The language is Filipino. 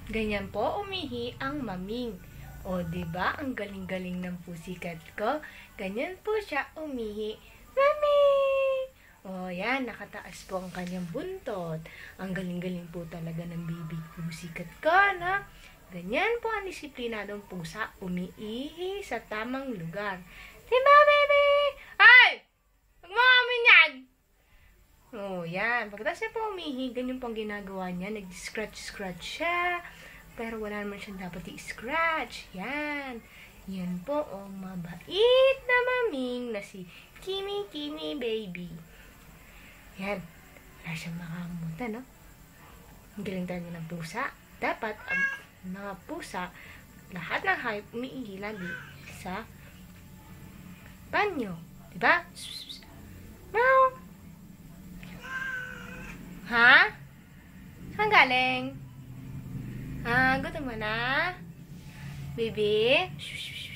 Ganyan po umihi ang maming. O, diba? Ang galing-galing ng pusikat ko. Ganyan po siya umihi. Mami! O, yan. Nakataas po ang kanyang buntot. Ang galing-galing po talaga ng baby pusikat ko, no? Ganyan po ang disiplinadong pusa umiihi sa tamang lugar. Diba, baby? Ay! Huwag mo amin yan! Oh, yan. Pagkatapos niya po umihi, ganyan po ang ginagawa niya. Nag-scratch-scratch siya. Pero wala naman siya dapat i-scratch. Yan. Yan po, oh, mabait na maming na si Kimi Kimi Baby. Yan. Wala siyang makamutan, no? Ang galing talaga ng pusa. Dapat, ang mga pusa, lahat ng hayop umiihi lagi sa banyo. Diba? Meow! Ha? Saan galing? Gutom mo na? Baby? Shh, shh, shh.